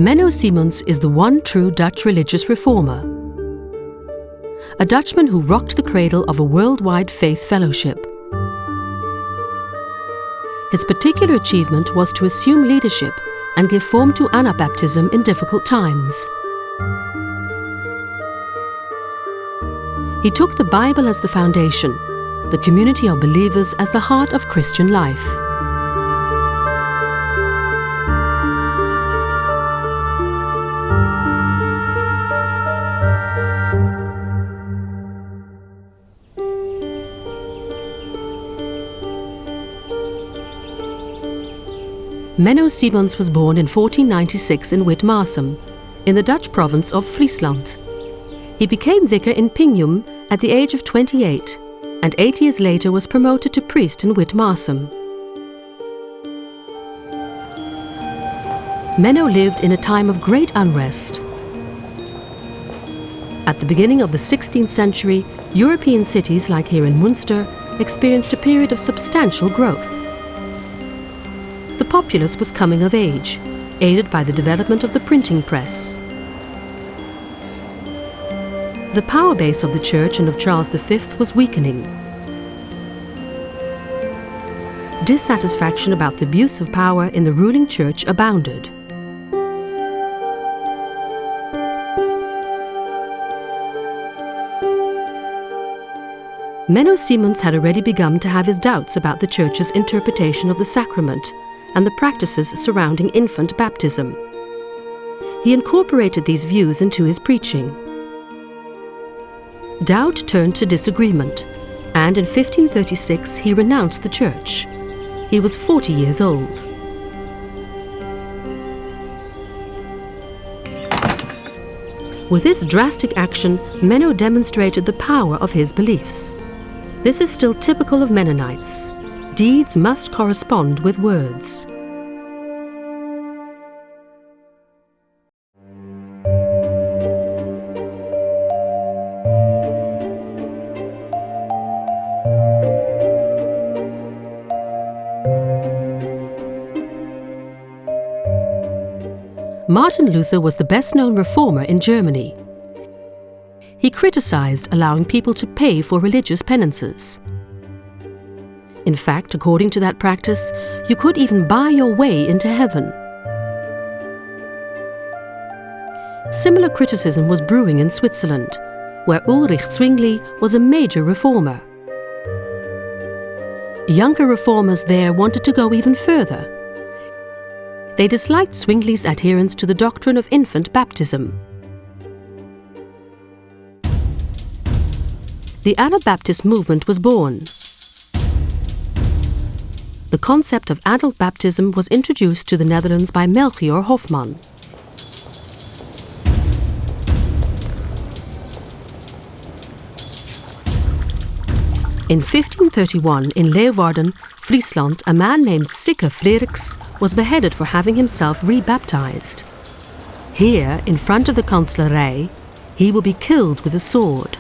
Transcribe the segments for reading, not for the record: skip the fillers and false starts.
Menno Simons is the one true Dutch religious reformer. A Dutchman who rocked the cradle of a worldwide faith fellowship. His particular achievement was to assume leadership and give form to Anabaptism in difficult times. He took the Bible as the foundation, the community of believers as the heart of Christian life. Menno Simons was born in 1496 in Witmarsum, in the Dutch province of Friesland. He became vicar in Pingjum at the age of 28, and 8 years later was promoted to priest in Witmarsum. Menno lived in a time of great unrest. At the beginning of the 16th century, European cities like here in Münster experienced a period of substantial growth. The populace was coming of age, aided by the development of the printing press. The power base of the Church and of Charles V was weakening. Dissatisfaction about the abuse of power in the ruling Church abounded. Menno Simons had already begun to have his doubts about the Church's interpretation of the sacrament and the practices surrounding infant baptism. He incorporated these views into his preaching. Doubt turned to disagreement, and in 1536 he renounced the Church. He was 40 years old. With this drastic action, Menno demonstrated the power of his beliefs. This is still typical of Mennonites. Deeds must correspond with words. Martin Luther was the best-known reformer in Germany. He criticized allowing people to pay for religious penances. In fact, according to that practice, you could even buy your way into heaven. Similar criticism was brewing in Switzerland, where Ulrich Zwingli was a major reformer. Younger reformers there wanted to go even further. They disliked Zwingli's adherence to the doctrine of infant baptism. The Anabaptist movement was born. The concept of adult baptism was introduced to the Netherlands by Melchior Hofman. In 1531, in Leeuwarden, Friesland, a man named Sikke Frederiks was beheaded for having himself rebaptized. Here, in front of the Kanselarij, he will be killed with a sword.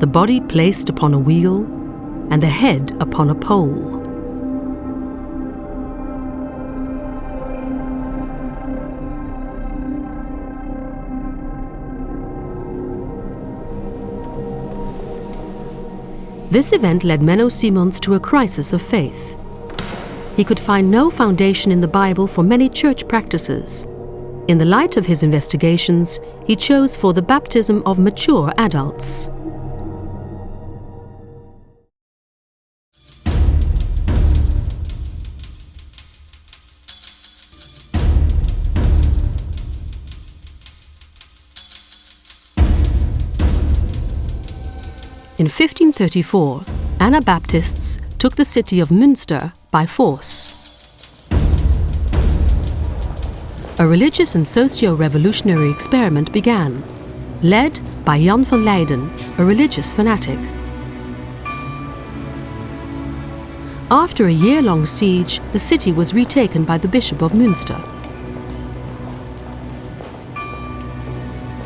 The body placed upon a wheel, and the head upon a pole. This event led Menno Simons to a crisis of faith. He could find no foundation in the Bible for many church practices. In the light of his investigations, he chose for the baptism of mature adults. In 1534, Anabaptists took the city of Münster by force. A religious and socio-revolutionary experiment began, led by Jan van Leiden, a religious fanatic. After a year-long siege, the city was retaken by the Bishop of Münster.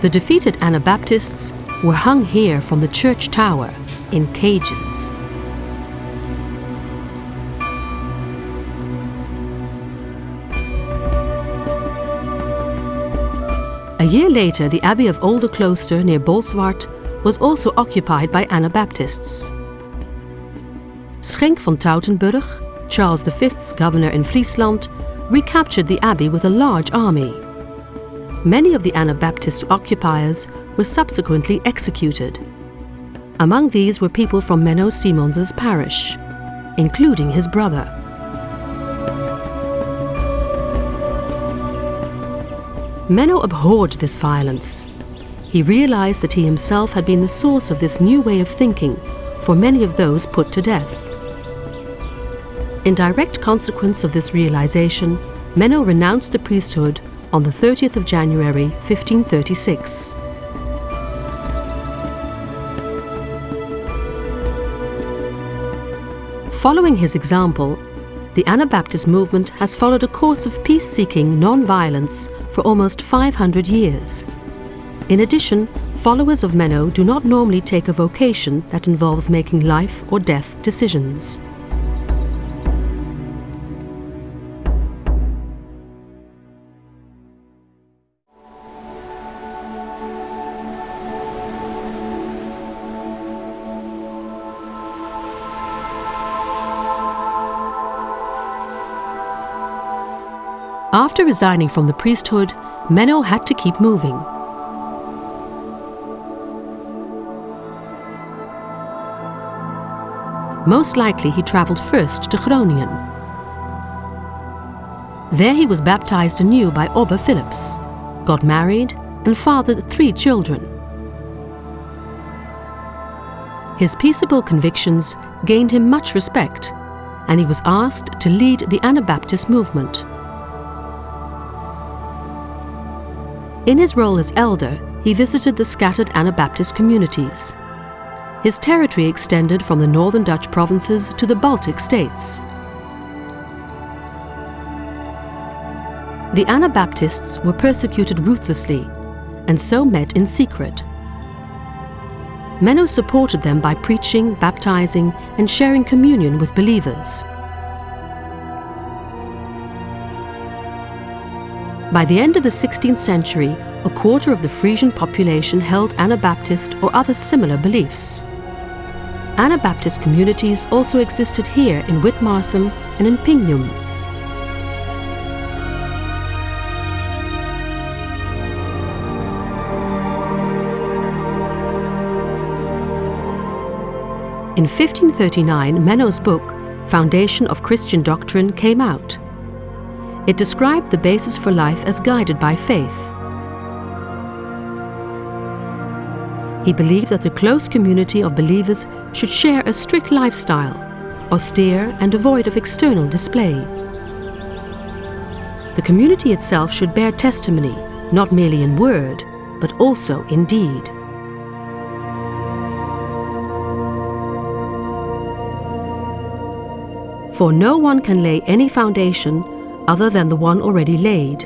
The defeated Anabaptists were hung here from the church tower in cages. A year later, the Abbey of Olderklooster near Bolsward was also occupied by Anabaptists. Schenk van Tautenburg, Charles V's governor in Friesland, recaptured the abbey with a large army. Many of the Anabaptist occupiers were subsequently executed. Among these were people from Menno Simons's parish, including his brother. Menno abhorred this violence. He realized that he himself had been the source of this new way of thinking for many of those put to death. In direct consequence of this realization, Menno renounced the priesthood on the 30th of January 1536. Following his example, the Anabaptist movement has followed a course of peace-seeking non-violence for almost 500 years. In addition, followers of Menno do not normally take a vocation that involves making life or death decisions. After resigning from the priesthood, Menno had to keep moving. Most likely he travelled first to Groningen. There he was baptized anew by Obbe Philips, got married and fathered 3 children. His peaceable convictions gained him much respect, and he was asked to lead the Anabaptist movement. In his role as elder, he visited the scattered Anabaptist communities. His territory extended from the northern Dutch provinces to the Baltic states. The Anabaptists were persecuted ruthlessly and so met in secret. Menno supported them by preaching, baptizing, and sharing communion with believers. By the end of the 16th century, a quarter of the Frisian population held Anabaptist or other similar beliefs. Anabaptist communities also existed here in Witmarsum and in Pingnum. In 1539, Menno's book, Foundation of Christian Doctrine, came out. It described the basis for life as guided by faith. He believed that the close community of believers should share a strict lifestyle, austere and devoid of external display. The community itself should bear testimony, not merely in word, but also in deed. For no one can lay any foundation other than the one already laid,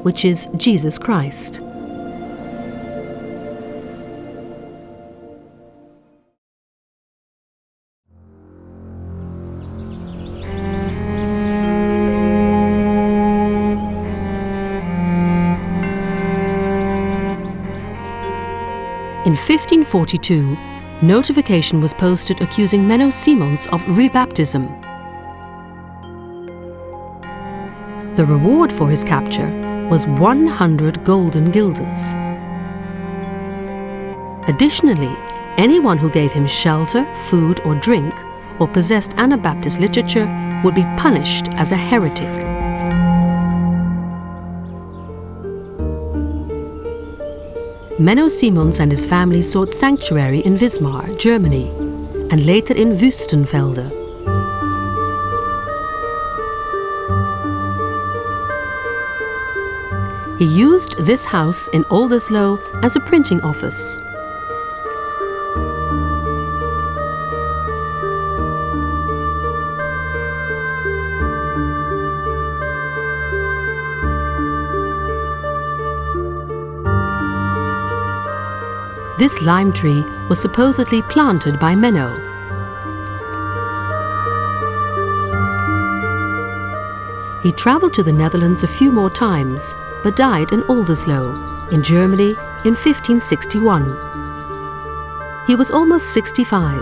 which is Jesus Christ. In 1542, notification was posted accusing Menno Simons of rebaptism. The reward for his capture was 100 golden guilders. Additionally, anyone who gave him shelter, food or drink, or possessed Anabaptist literature would be punished as a heretic. Menno Simons and his family sought sanctuary in Wismar, Germany, and later in Wüstenvelde. He used this house in Oldersloe as a printing office. This lime tree was supposedly planted by Menno. He travelled to the Netherlands a few more times, but died in Oldersloe, in Germany, in 1561. He was almost 65.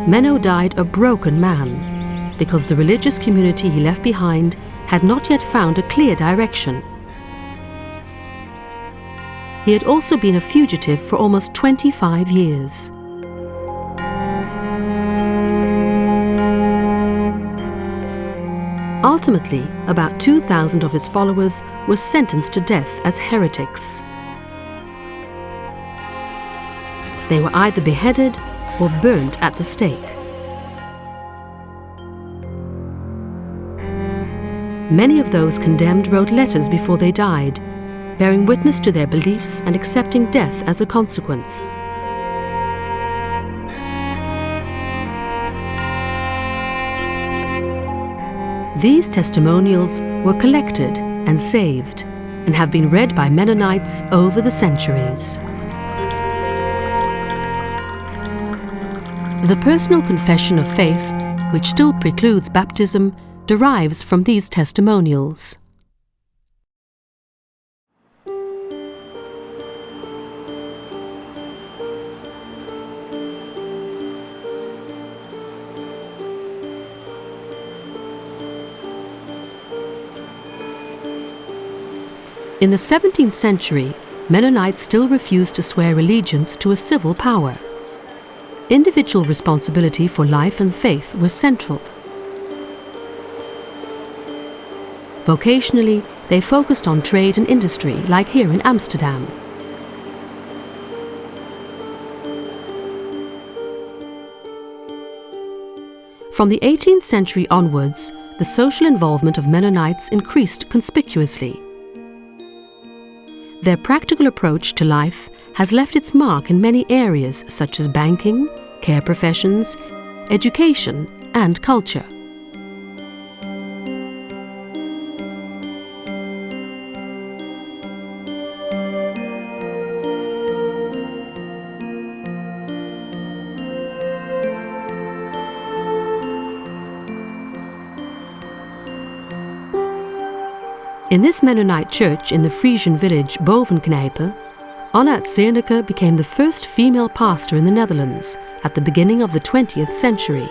Menno died a broken man, because the religious community he left behind had not yet found a clear direction. He had also been a fugitive for almost 25 years. Ultimately, about 2,000 of his followers were sentenced to death as heretics. They were either beheaded or burnt at the stake. Many of those condemned wrote letters before they died, bearing witness to their beliefs and accepting death as a consequence. These testimonials were collected and saved and have been read by Mennonites over the centuries. The personal confession of faith, which still precludes baptism, derives from these testimonials. In the 17th century, Mennonites still refused to swear allegiance to a civil power. Individual responsibility for life and faith was central. Vocationally, they focused on trade and industry, like here in Amsterdam. From the 18th century onwards, the social involvement of Mennonites increased conspicuously. Their practical approach to life has left its mark in many areas such as banking, care professions, education, and culture. In this Mennonite church in the Frisian village Bovenknijpe, Anna Zernike became the first female pastor in the Netherlands at the beginning of the 20th century.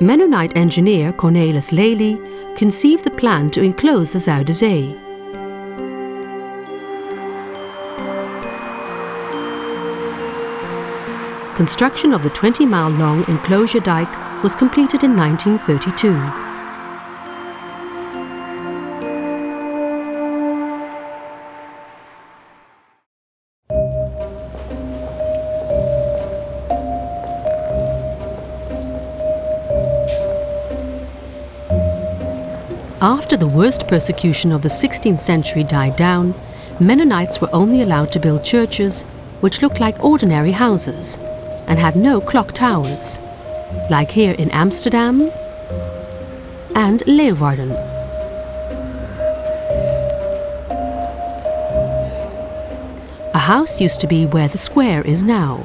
Mennonite engineer Cornelis Lely conceived the plan to enclose the Zuiderzee. Construction of the 20-mile-long enclosure dike was completed in 1932. After the worst persecution of the 16th century died down, Mennonites were only allowed to build churches which looked like ordinary houses and had no clock towers, like here in Amsterdam and Leeuwarden. A house used to be where the square is now.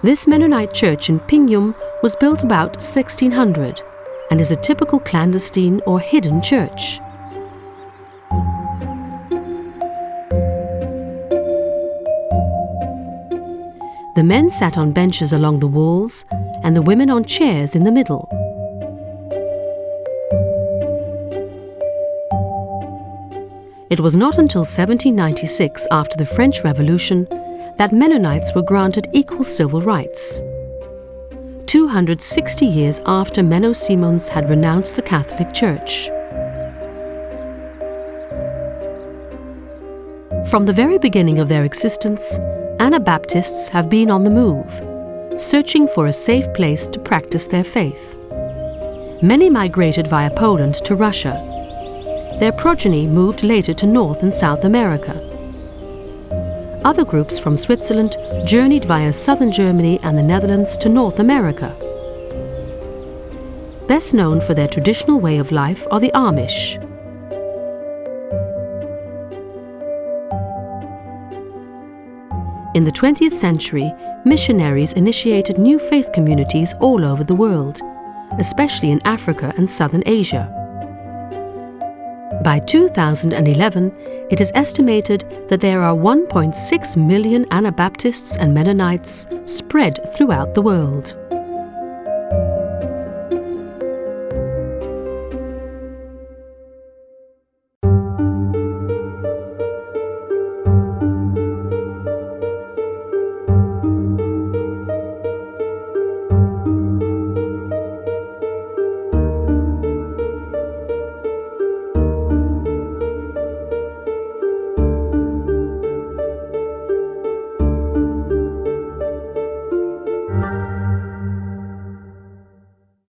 This Mennonite church in Pingjum was built about 1600 and is a typical clandestine or hidden church. The men sat on benches along the walls and the women on chairs in the middle. It was not until 1796, after the French Revolution, that Mennonites were granted equal civil rights. 260 years after Menno Simons had renounced the Catholic Church. From the very beginning of their existence, Anabaptists have been on the move, searching for a safe place to practice their faith. Many migrated via Poland to Russia. Their progeny moved later to North and South America. Other groups from Switzerland journeyed via southern Germany and the Netherlands to North America. Best known for their traditional way of life are the Amish. In the 20th century, missionaries initiated new faith communities all over the world, especially in Africa and Southern Asia. By 2011, it is estimated that there are 1.6 million Anabaptists and Mennonites spread throughout the world.